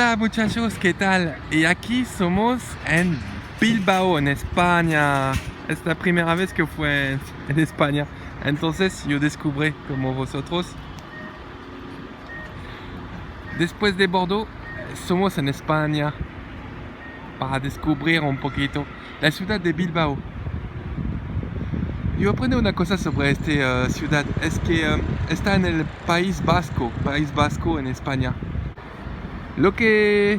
Hola muchachos, ¿qué tal? Y aquí somos en Bilbao, en España. Es la primera vez que fue en España. Entonces yo descubrí como vosotros. Después de Bordeaux, somos en España para descubrir un poquito la ciudad de Bilbao. Yo aprendí una cosa sobre esta ciudad, es que está en el País Vasco en España. Lo que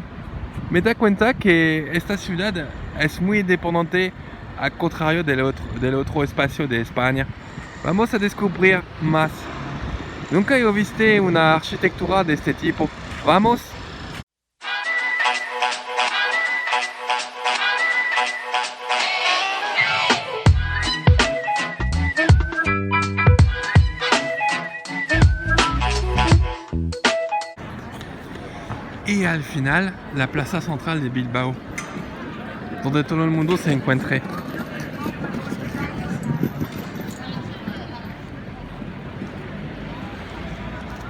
me da cuenta que esta ciudad es muy independiente al contrario del otro espacio de España. Vamos a descubrir más. Nunca he visto una arquitectura de este tipo. Vamos. Y al final, la plaza central de Bilbao, donde todo el mundo se encuentre.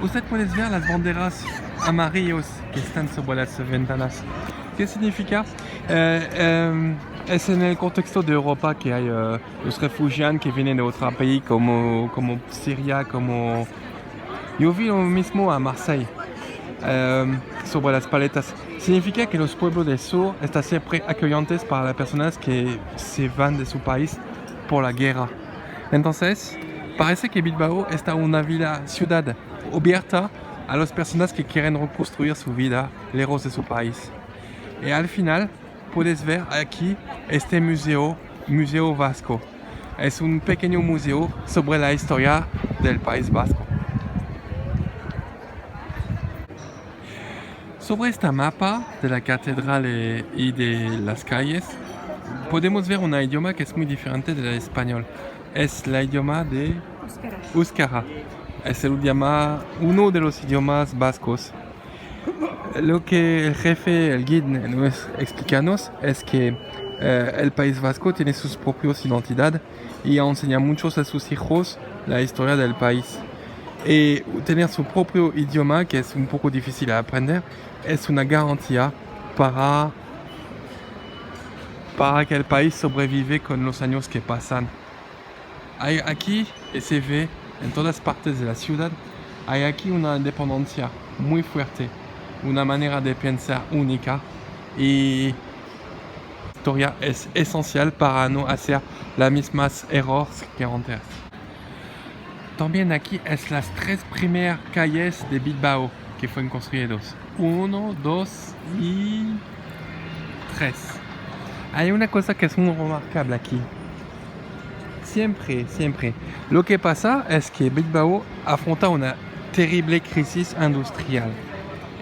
Usted puede ver las banderas amarillas que están sobre las ventanas. ¿Qué significa? Es en el contexto de Europa que hay los refugiados que vienen de otro país como Siria, como... Yo vi lo mismo a Marseille. Sobre las paletas. Significa que los pueblos del sur están siempre acogientes para las personas que se van de su país por la guerra. Entonces, parece que Bilbao está una ciudad abierta a las personas que quieren reconstruir su vida lejos de su país. Y al final, puedes ver aquí este museo vasco. Es un pequeño museo sobre la historia del País Vasco. Sobre esta mapa de la catedral y de las calles, podemos ver un idioma que es muy diferente del español. Es el idioma de Euskara. Es uno de los idiomas vascos. Lo que el jefe, el guide, nos explica es que el País Vasco tiene sus propias identidades y enseña muchos a sus hijos la historia del país. Y tener su propio idioma, que es un poco difícil de aprender, es una garantía para que el país sobrevive con los años que pasan. Hay aquí, y se ve en todas partes de la ciudad, hay aquí una independencia muy fuerte, una manera de pensar única y la historia es esencial para no hacer las mismas errores que antes. También aquí es las 3 primeras calles de Bilbao que fueron construidas. 1, 2 y 3. Hay una cosa que es muy remarcable aquí. Siempre. Lo que pasa es que Bilbao afronta una terrible crisis industrial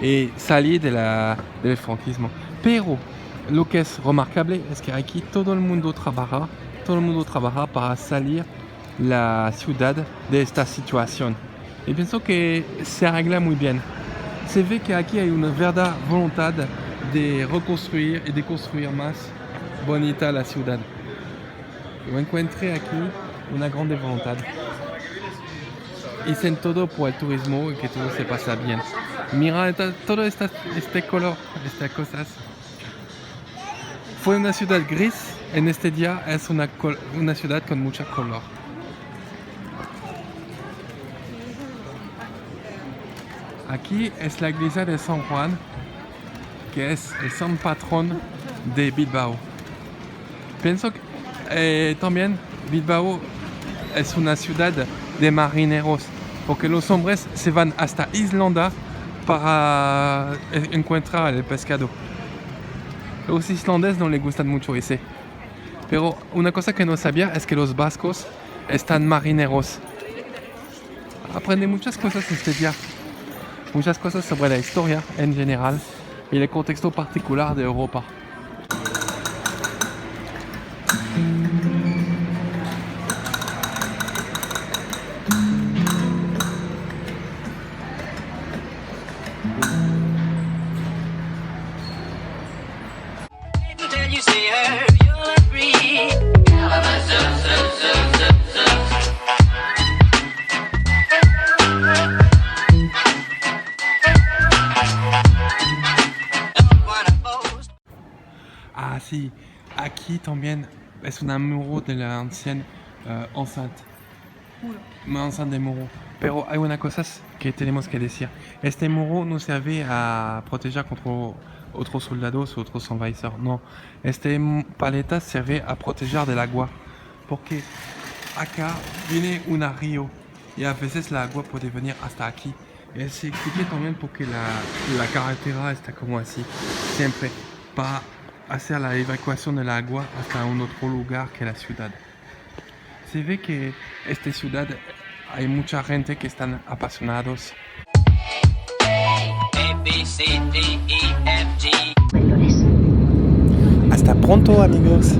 y salir del franquismo. Pero lo que es remarcable es que aquí todo el mundo trabaja para salir la ciudad de esta situación. Y pienso que se arregla muy bien. Se ve que aquí hay una verdadera voluntad de reconstruir y de construir más bonita la ciudad. Yo encontré aquí una grande voluntad. Hacen todo por el turismo y que todo se pasa bien. Mira todo este color, estas cosas. Fue una ciudad gris, en este día es una ciudad con mucho color. Aquí es la iglesia de San Juan, que es el san patrón de Bilbao. Pienso que también Bilbao es una ciudad de marineros, porque los hombres se van hasta Islanda para encontrar el pescado. Los islandeses no les gustan mucho ese. Pero una cosa que no sabía es que los vascos están marineros. Aprendí muchas cosas este día. Muchas cosas sobre la historia en general y el contexto particular de Europa. aquí también es un muro de la anciana enceinte. Una enceinte de muro. Pero hay una cosa que tenemos que decir. Este muro no servía a proteger contra otros soldados o otros envahidores. No. Este paleta sirve a proteger del agua. Porque acá viene un río y a veces el agua puede venir hasta aquí. Y se explica también porque la carretera está como así. Siempre para hacer la evacuación del agua hasta un otro lugar que la ciudad. Se ve que esta ciudad hay mucha gente que están apasionados. Hasta pronto, amigos.